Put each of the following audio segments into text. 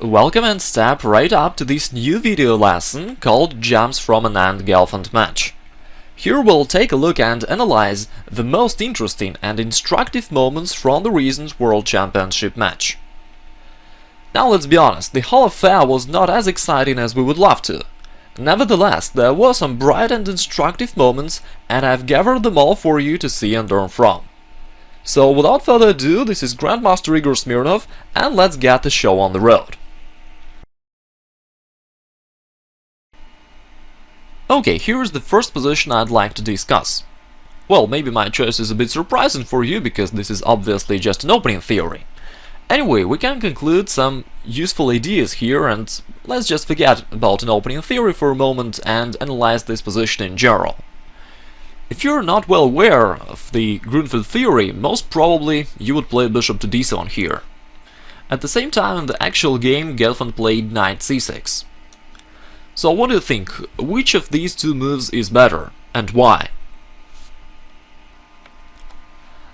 Welcome and step right up to this new video lesson called Gems from an Anand-Gelfand match. Here we'll take a look and analyze the most interesting and instructive moments from the recent World Championship match. Now let's be honest, the whole affair was not as exciting as we would love to. Nevertheless, there were some bright and instructive moments, and I've gathered them all for you to see and learn from. So without further ado, this is Grandmaster Igor Smirnov, and let's get the show on the road. Okay, here's the first position I'd like to discuss. Well, maybe my choice is a bit surprising for you, because this is obviously just an opening theory. Anyway, we can conclude some useful ideas here, and let's just forget about an opening theory for a moment and analyze this position in general. If you're not well aware of the Grunfeld theory, most probably you would play bishop to d7 here. At the same time, in the actual game, Gelfand played knight c6. So what do you think? Which of these two moves is better, and why?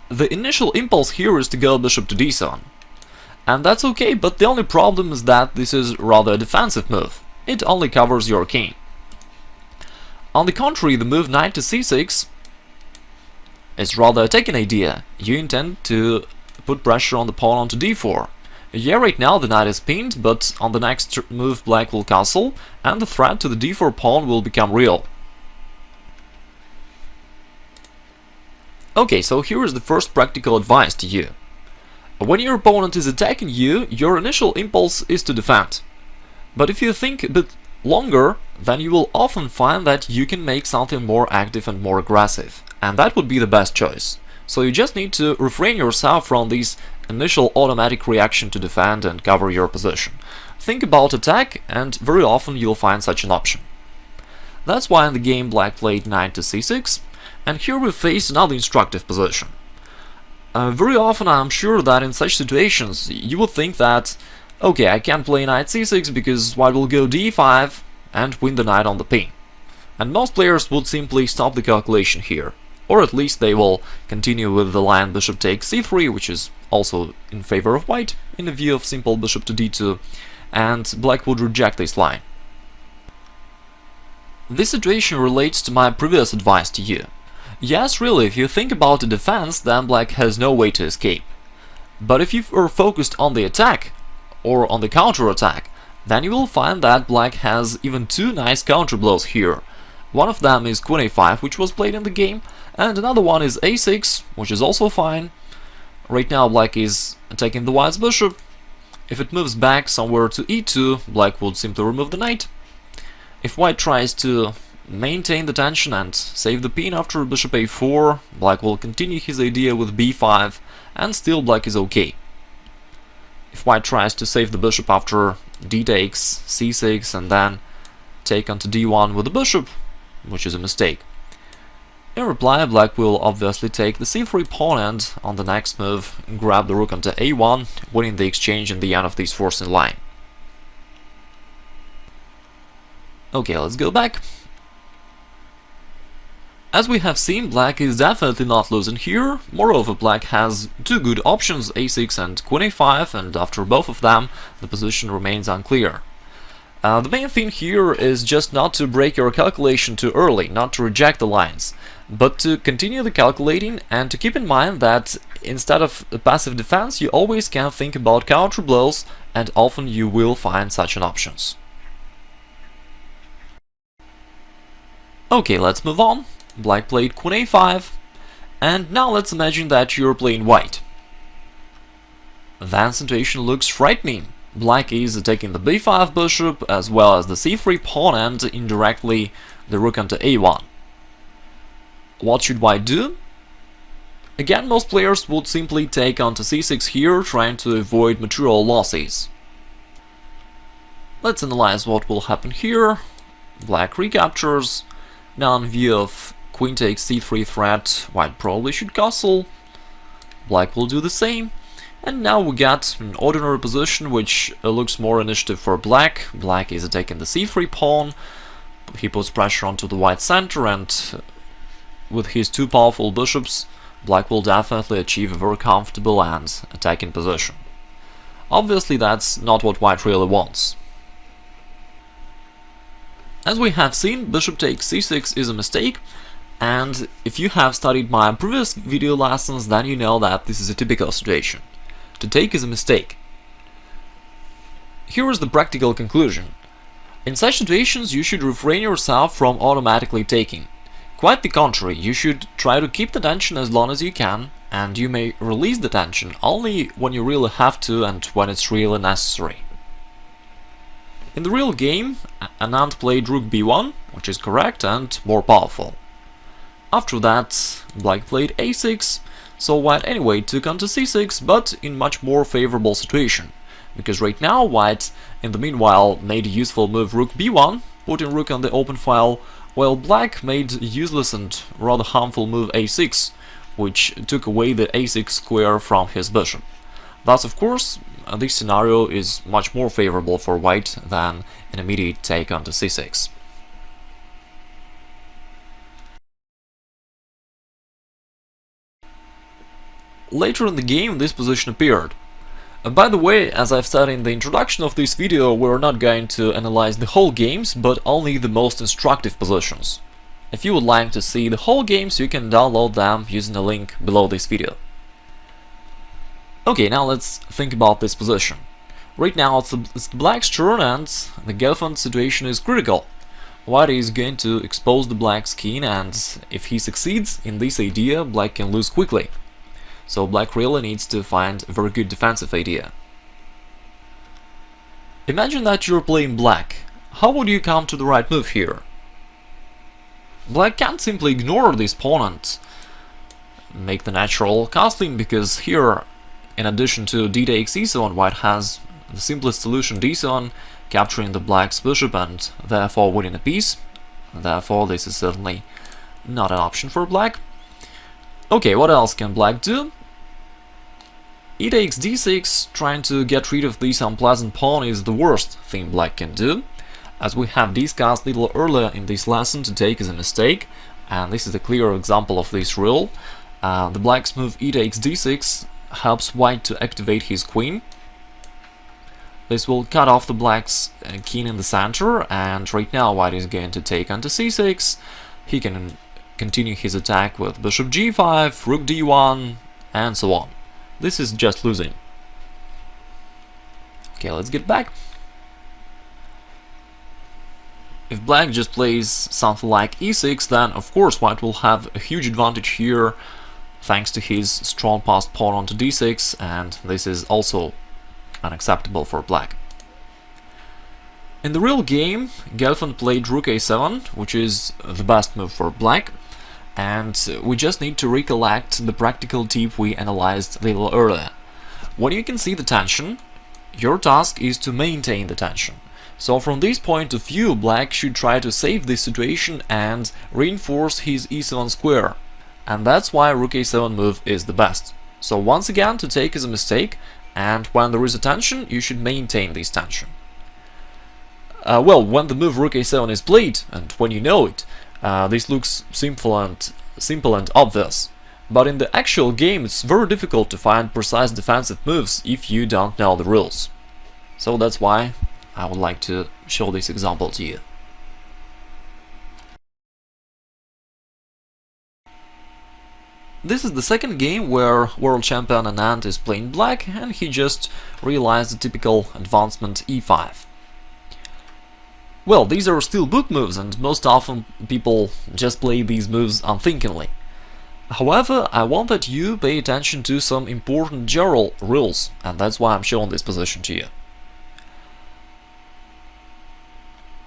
The initial impulse here is to go bishop to d7. And that's okay, but the only problem is that this is rather a defensive move. It only covers your king. On the contrary, the move knight to c6 is rather a taken idea. You intend to put pressure on the pawn onto d4. Yeah, right now the knight is pinned, but on the next move black will castle, and the threat to the d4 pawn will become real. Okay, so here is the first practical advice to you. When your opponent is attacking you, your initial impulse is to defend. But if you think a bit longer, then you will often find that you can make something more active and more aggressive, and that would be the best choice. So you just need to refrain yourself from this initial automatic reaction to defend and cover your position. Think about attack, and very often you'll find such an option. That's why in the game black played knight to c6, and here we face another instructive position. Very often I'm sure that in such situations you would think that, okay, I can't play knight c6 because white will go d5 and win the knight on the pin. And most players would simply stop the calculation here. Or at least they will continue with the line bishop takes c3, which is also in favor of white, in the view of simple bishop to d2, and black would reject this line. This situation relates to my previous advice to you. Yes, really, if you think about the defense, then black has no way to escape. But if you are focused on the attack, or on the counter-attack, then you will find that black has even two nice counter-blows here. One of them is queen a5, which was played in the game, and another one is a6, which is also fine. Right now black is attacking the white's bishop. If it moves back somewhere to e2, black would simply remove the knight. If white tries to maintain the tension and save the pin after bishop a4, black will continue his idea with b5, and still black is okay. If white tries to save the bishop after d takes c6 and then take onto d1 with the bishop, which is a mistake. In reply, black will obviously take the c3 pawn and, on the next move, grab the rook onto a1, winning the exchange in the end of this forcing line. Okay, let's go back. As we have seen, black is definitely not losing here. Moreover, black has two good options, a6 and queen a5, and after both of them, the position remains unclear. The main thing here is just not to break your calculation too early, not to reject the lines, but to continue the calculating and to keep in mind that instead of a passive defense, you always can think about counter blows, and often you will find such an options. Okay, let's move on. Black played queen a5, and now let's imagine that you're playing white. That situation looks frightening. Black is attacking the b5 bishop as well as the c3 pawn and indirectly the rook onto a1. What should white do? Again, most players would simply take onto c6 here, trying to avoid material losses. Let's analyze what will happen here. Black recaptures. Now in view of queen takes c3 threat, white probably should castle. Black will do the same. And now we get an ordinary position which looks more initiative for black. Black is attacking the c3 pawn. He puts pressure onto the white center, and with his two powerful bishops, black will definitely achieve a very comfortable and attacking position. Obviously that's not what white really wants. As we have seen, bishop takes c6 is a mistake, and if you have studied my previous video lessons, then you know that this is a typical situation. To take is a mistake. Here is the practical conclusion. In such situations, you should refrain yourself from automatically taking. Quite the contrary, you should try to keep the tension as long as you can, and you may release the tension only when you really have to and when it's really necessary. In the real game, Anand played rook b1, which is correct and more powerful. After that, black played a6, so white anyway took onto c6, but in much more favorable situation, because right now white in the meanwhile made a useful move rook b1, putting rook on the open file, while black made a useless and rather harmful move a6, which took away the a6 square from his bishop. Thus, of course, this scenario is much more favorable for white than an immediate take onto c6. Later in the game, this position appeared. By the way, as I've said in the introduction of this video, we're not going to analyze the whole games, but only the most instructive positions. If you would like to see the whole games, you can download them using the link below this video. Okay, now let's think about this position. Right now it's the black's turn and the Gelfand situation is critical. White is going to expose the black's king, and if he succeeds in this idea, black can lose quickly. So black really needs to find a very good defensive idea. Imagine that you're playing black. How would you come to the right move here? Black can't simply ignore this pawn and make the natural castling, because here, in addition to d takes e7, white has the simplest solution d7, capturing the black's bishop and therefore winning a piece. Therefore this is certainly not an option for black. Okay, what else can black do? E takes d6, trying to get rid of this unpleasant pawn is the worst thing black can do. As we have discussed a little earlier in this lesson, to take is a mistake, and this is a clear example of this rule. The black's move e takes d6 helps white to activate his queen. This will cut off the black's king in the center, and right now white is going to take onto c6. He can continue his attack with bishop g5, rook d1, and so on. This is just losing. Okay, let's get back. If black just plays something like e6, then of course white will have a huge advantage here thanks to his strong passed pawn onto d6, and this is also unacceptable for black. In the real game, Gelfand played rook a7, which is the best move for black, and we just need to recollect the practical tip we analyzed a little earlier. When you can see the tension, your task is to maintain the tension. So from this point of view, black should try to save this situation and reinforce his e7 square, and that's why rook a7 move is the best. So once again, to take is a mistake, and when there is a tension, you should maintain this tension. Well, when the move rook a7 is played, and when you know it, this looks simple and obvious. But in the actual game, it's very difficult to find precise defensive moves if you don't know the rules. So that's why I would like to show this example to you. This is the second game where world champion Anand is playing black, and he just realized the typical advancement e5. Well, these are still book moves, and most often people just play these moves unthinkingly. However, I want that you pay attention to some important general rules, and that's why I'm showing this position to you.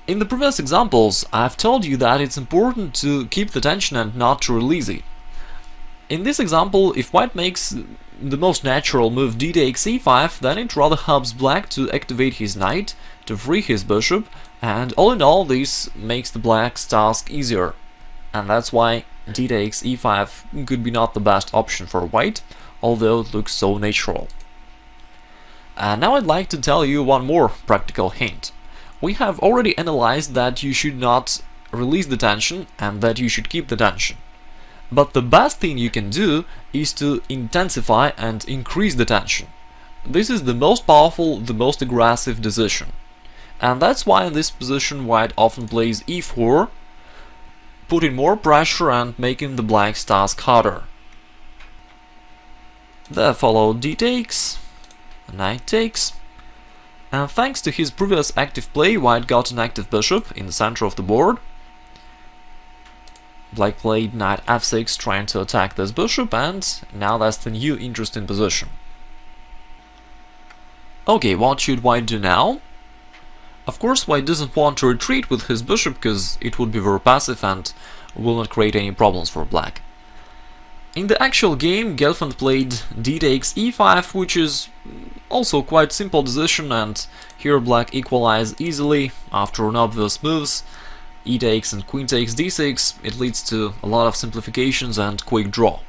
In the previous examples, I've told you that it's important to keep the tension and not to release it. In this example, if white makes the most natural move d takes e5, then it rather helps black to activate his knight, to free his bishop, and all in all this makes the black's task easier. And that's why d takes e5 could be not the best option for white, although it looks so natural. Now I'd like to tell you one more practical hint. We have already analyzed that you should not release the tension and that you should keep the tension. But the best thing you can do is to intensify and increase the tension. this is the most powerful, the most aggressive decision. And that's why in this position white often plays e4, putting more pressure and making the black's task harder. There followed d takes, knight takes, and thanks to his previous active play, white got an active bishop in the center of the board. Black played knight f6 trying to attack this bishop, and now that's the new interesting position. Okay, what should white do now? Of course, white doesn't want to retreat with his bishop because it would be very passive and will not create any problems for black. In the actual game, Gelfand played d takes e5, which is also quite simple decision, and here black equalize easily after an obvious moves, e takes and queen takes d6. It leads to a lot of simplifications and quick draw.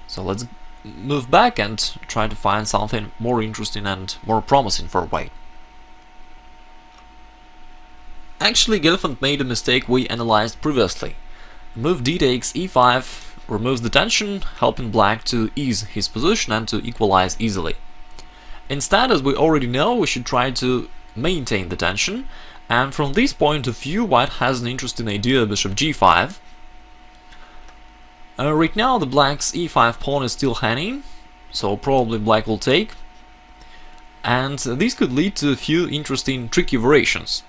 So let's move back and try to find something more interesting and more promising for white. Actually, Gelfand made a mistake we analyzed previously. Move d takes e5 removes the tension, helping black to ease his position and to equalize easily. Instead, as we already know, we should try to maintain the tension, and from this point of view white has an interesting idea: bishop g5. Right now the black's e5 pawn is still hanging, so probably black will take, and this could lead to a few interesting tricky variations.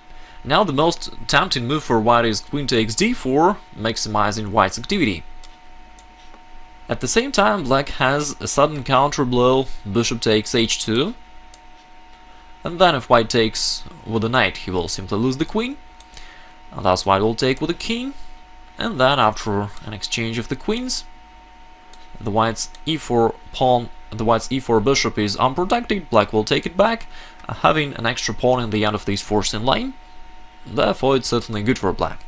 Now the most tempting move for white is queen takes d4, maximizing white's activity. At the same time, black has a sudden counter blow, bishop takes h2, and then if white takes with the knight, he will simply lose the queen, and thus white will take with the king, and then after an exchange of the queens, the white's e4 pawn, the white's e4 bishop is unprotected, black will take it back, having an extra pawn in the end of this forcing line. Therefore, it's certainly good for black.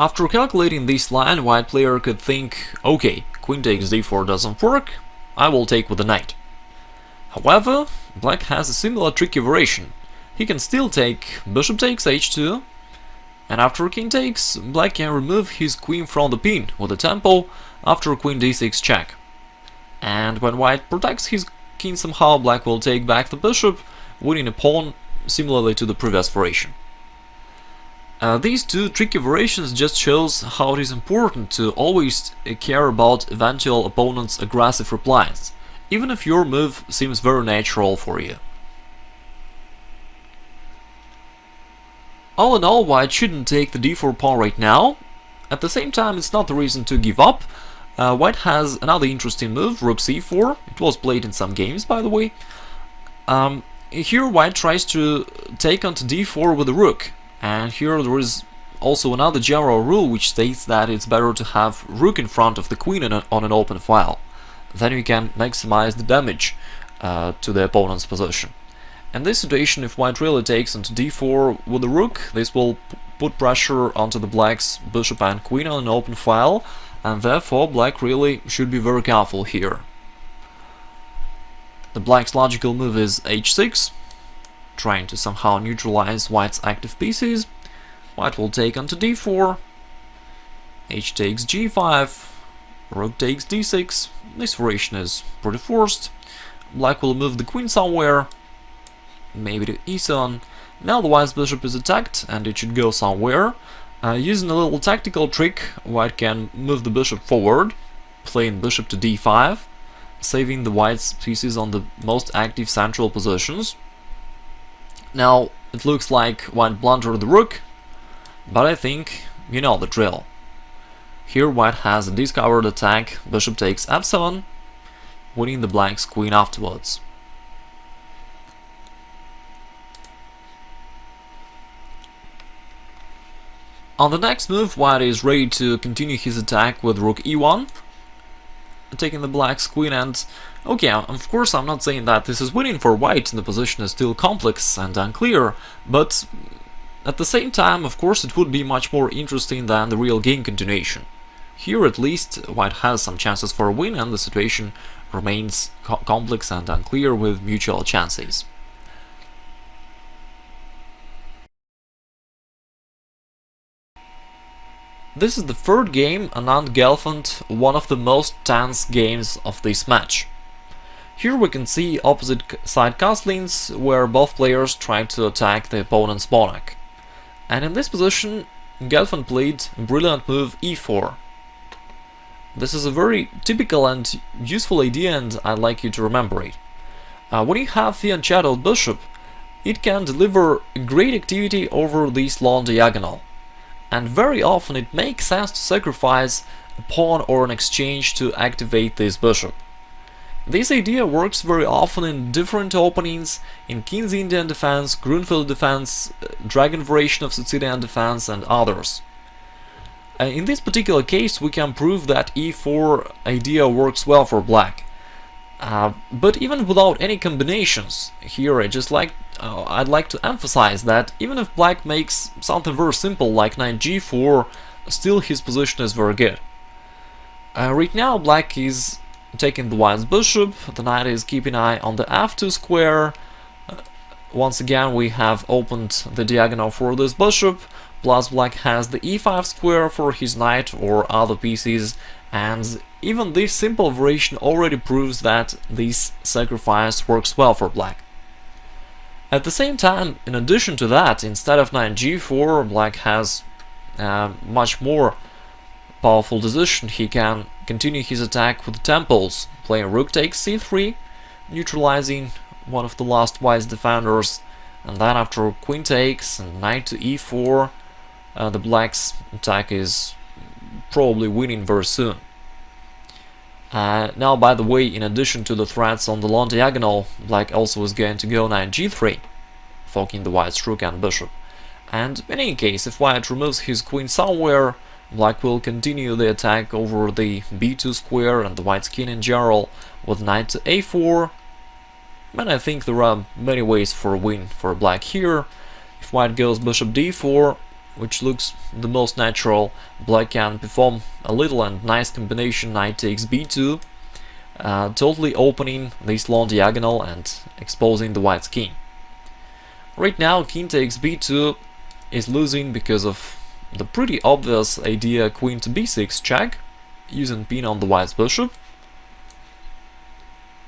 After calculating this line, white player could think, okay, queen takes d4 doesn't work, I will take with the knight. However, black has a similar tricky variation. He can still take bishop takes h2, and after king takes, black can remove his queen from the pin with a tempo after queen d6 check. And when white protects his king somehow, black will take back the bishop, winning a pawn similarly to the previous variation. These two tricky variations just shows how it is important to always care about eventual opponent's aggressive replies, even if your move seems very natural for you. All in all, white shouldn't take the d4 pawn right now. At the same time, it's not the reason to give up. White has another interesting move, rook c4. It was played in some games, by the way. Here white tries to take onto d4 with the rook. And here there is also another general rule which states that it's better to have rook in front of the queen on an open file. Then you can maximize the damage to the opponent's position. In this situation, if white really takes onto d4 with the rook, this will put pressure onto the black's bishop and queen on an open file, and therefore black really should be very careful here. The black's logical move is h6. Trying to somehow neutralize white's active pieces. White will take onto d4, h takes g5, rook takes d6. This variation is pretty forced. Black will move the queen somewhere, maybe to e7. Now the white's bishop is attacked and it should go somewhere. Using a little tactical trick, white can move the bishop forward, playing bishop to d5, saving the white's pieces on the most active central positions. Now, it looks like white blundered the rook, but I think you know the drill. Here white has a discovered attack, bishop takes f7, winning the black's queen afterwards. On the next move, white is ready to continue his attack with rook e1, taking the black's queen, and okay, of course I'm not saying that this is winning for white, and the position is still complex and unclear, but at the same time, of course, it would be much more interesting than the real game continuation. Here at least white has some chances for a win, and the situation remains complex and unclear with mutual chances. This is the third game Anand-Gelfand, one of the most tense games of this match. Here we can see opposite side castlings, where both players try to attack the opponent's monarch. And in this position, Gelfand played a brilliant move e4. This is a very typical and useful idea, and I'd like you to remember it. When you have fianchettoed bishop, it can deliver great activity over this long diagonal. And very often it makes sense to sacrifice a pawn or an exchange to activate this bishop. This idea works very often in different openings, in King's Indian defense, Grunfeld defense, Dragon variation of Sicilian defense, and others. In this particular case, we can prove that e4 idea works well for black. But even without any combinations, here I'd like to emphasize that even if black makes something very simple like knight g4, still his position is very good. Right now black is taking the white's bishop, the knight is keeping an eye on the f2 square. Once again we have opened the diagonal for this bishop, plus black has the e5 square for his knight or other pieces, and even this simple variation already proves that this sacrifice works well for black. At the same time, in addition to that, instead of knight g4, black has a much more powerful decision. He can continue his attack with the temples, playing rook takes c3, neutralizing one of the last white's defenders, and then after queen takes and knight to e4, the black's attack is probably winning very soon. Now, by the way, in addition to the threats on the long diagonal, black also is going to go knight g3, forking the white's rook and bishop. And in any case, if white removes his queen somewhere, black will continue the attack over the b2 square and the white's king in general with knight to a4. And I think there are many ways for a win for black here. If white goes bishop d4, which looks the most natural, black can perform a little and nice combination knight takes b2, totally opening this long diagonal and exposing the white's king. Right now king takes b2 is losing because of the pretty obvious idea queen to b6 check, using pin on the white's bishop.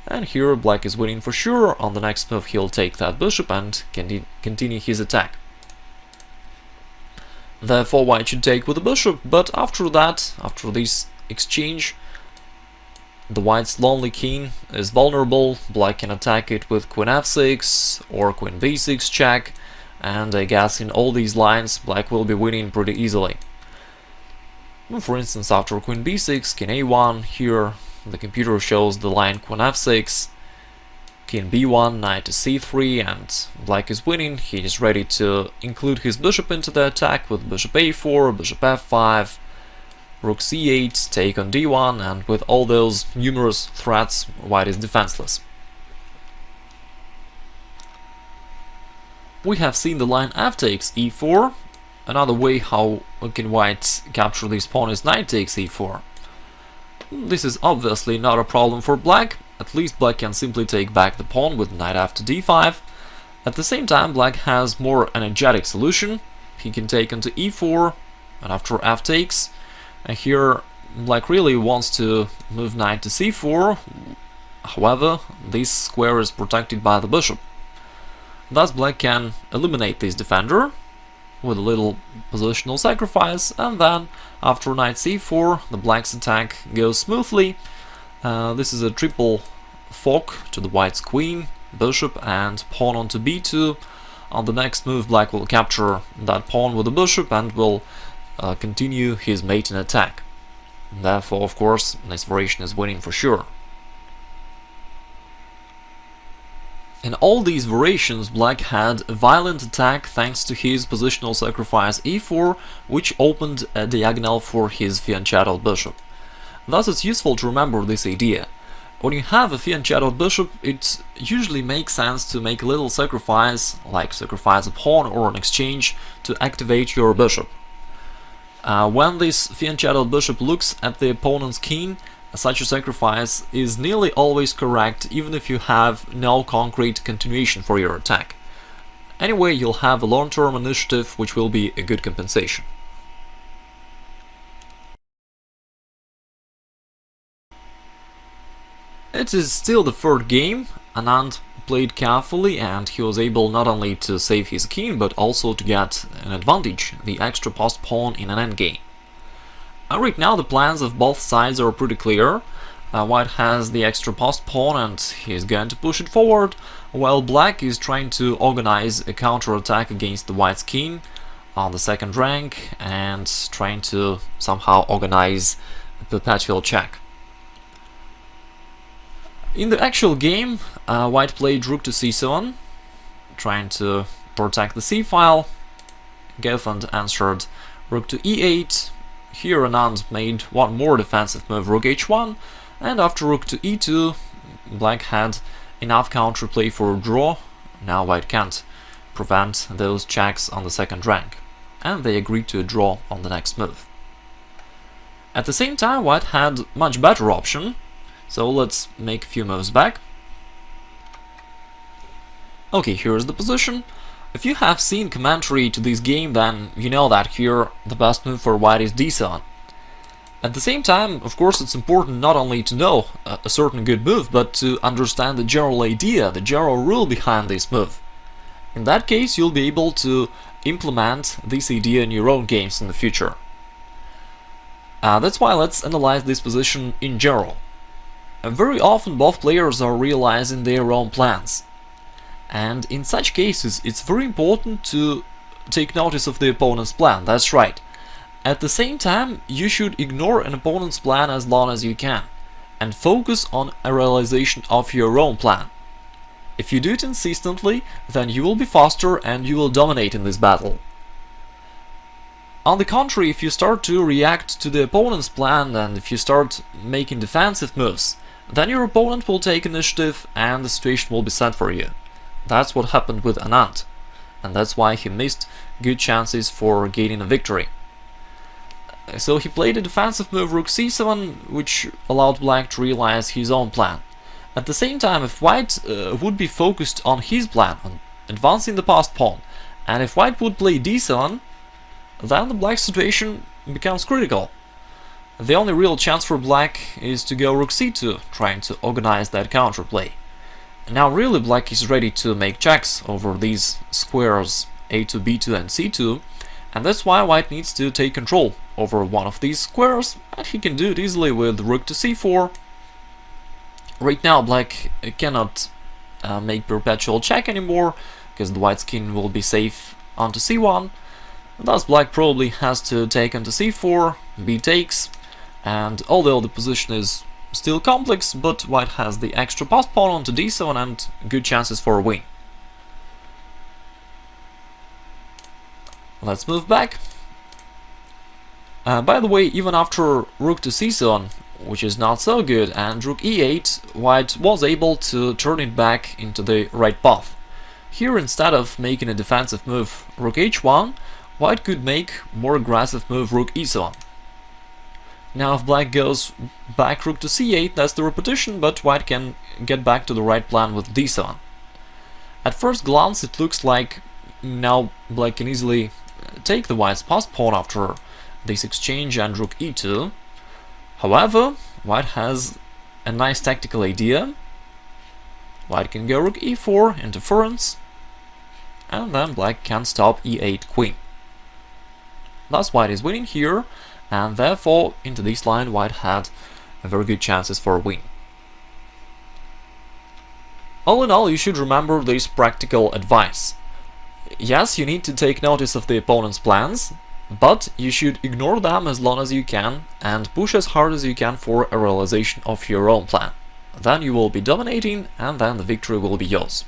And here black is winning for sure. On the next move he'll take that bishop and continue his attack. Therefore white should take with the bishop, but after that, after this exchange, the white's lonely king is vulnerable. Black can attack it with queen f6 or queen b6 check, and I guess in all these lines black will be winning pretty easily. For instance, after queen b6, king a1, here the computer shows the line queen f6, king b1, knight to c3, and black is winning. He is ready to include his bishop into the attack with bishop a4, bishop f5, rook c8, take on d1, and with all those numerous threats, white is defenseless. We have seen the line f takes e4. Another way how can white capture this pawn is knight takes e4. This is obviously not a problem for black. At least black can simply take back the pawn with knight after d5. At the same time, black has more energetic solution. He can take into e4, and after f takes, and here black really wants to move knight to c4. However, this square is protected by the bishop. Thus black can eliminate this defender with a little positional sacrifice, and then after knight c4 the black's attack goes smoothly. This is a triple fork to the white's queen, bishop, and pawn onto b2. On the next move black will capture that pawn with the bishop and will continue his mating attack. Therefore, of course, this variation is winning for sure. In all these variations, black had a violent attack thanks to his positional sacrifice e4, which opened a diagonal for his fianchettoed bishop. Thus it's useful to remember this idea. When you have a fianchettoed bishop, it usually makes sense to make a little sacrifice, like sacrifice a pawn or an exchange, to activate your bishop. When this fianchettoed bishop looks at the opponent's king, such a sacrifice is nearly always correct, even if you have no concrete continuation for your attack. Anyway, you'll have a long-term initiative, which will be a good compensation. It is still the third game. Anand played carefully and he was able not only to save his king but also to get an advantage, the extra passed pawn in an endgame. Right now the plans of both sides are pretty clear. White has the extra passed pawn and he's going to push it forward, while black is trying to organize a counter-attack against the white's king on the second rank and trying to somehow organize a perpetual check. In the actual game, white played rook to c7, trying to protect the c-file. Gelfand answered rook to e8. Here Anand made one more defensive move, rook h1, and after rook to e2, black had enough counterplay for a draw. Now white can't prevent those checks on the second rank, and they agreed to a draw on the next move. At the same time, white had much better option. So let's make a few moves back. Okay, here's the position. If you have seen commentary to this game, then you know that here the best move for white is d7. At the same time, of course, it's important not only to know a certain good move, but to understand the general idea, the general rule behind this move. In that case, you'll be able to implement this idea in your own games in the future. That's why let's analyze this position in general. Very often both players are realizing their own plans, and in such cases it's very important to take notice of the opponent's plan, that's right. At the same time, you should ignore an opponent's plan as long as you can, and focus on a realization of your own plan. If you do it insistently, then you will be faster and you will dominate in this battle. On the contrary, if you start to react to the opponent's plan and if you start making defensive moves, then your opponent will take initiative and the situation will be set for you. That's what happened with Anand, and that's why he missed good chances for gaining a victory. So he played a defensive move rook c7, which allowed black to realize his own plan. At the same time, if white would be focused on his plan, on advancing the passed pawn, and if white would play d7, then the black situation becomes critical. The only real chance for black is to go rook c2, trying to organize that counterplay. Now really black is ready to make checks over these squares a2, b2 and c2, and that's why white needs to take control over one of these squares, and he can do it easily with rook to c4. Right now black cannot make perpetual check anymore, because the white's king will be safe onto c1. Thus black probably has to take onto c4, b takes, and although the position is still complex, but white has the extra passed pawn onto d7 and good chances for a win. Let's move back. By the way, even after rook to c7, which is not so good, and rook e8, white was able to turn it back into the right path. Here, instead of making a defensive move rook h1, white could make more aggressive move rook e7. Now if black goes back rook to c8, that's the repetition, but white can get back to the right plan with d7. At first glance it looks like now black can easily take the white's passed pawn after this exchange and rook e2. However, white has a nice tactical idea. White can go rook e4, interference, and then black can stop e8 queen. Thus white is winning here, and therefore into this line white had a very good chances for a win. All in all, you should remember this practical advice. Yes, you need to take notice of the opponent's plans, but you should ignore them as long as you can and push as hard as you can for a realization of your own plan. Then you will be dominating, and then the victory will be yours.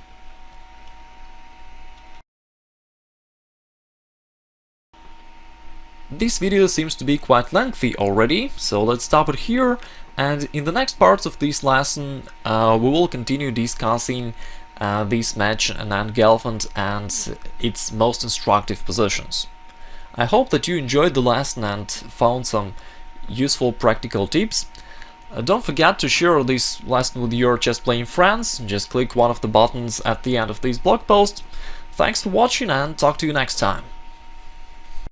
This video seems to be quite lengthy already, so let's stop it here, and in the next parts of this lesson we will continue discussing this match Anand-Gelfand and its most instructive positions. I hope that you enjoyed the lesson and found some useful practical tips. Don't forget to share this lesson with your chess playing friends. Just click one of the buttons at the end of this blog post. Thanks for watching and talk to you next time.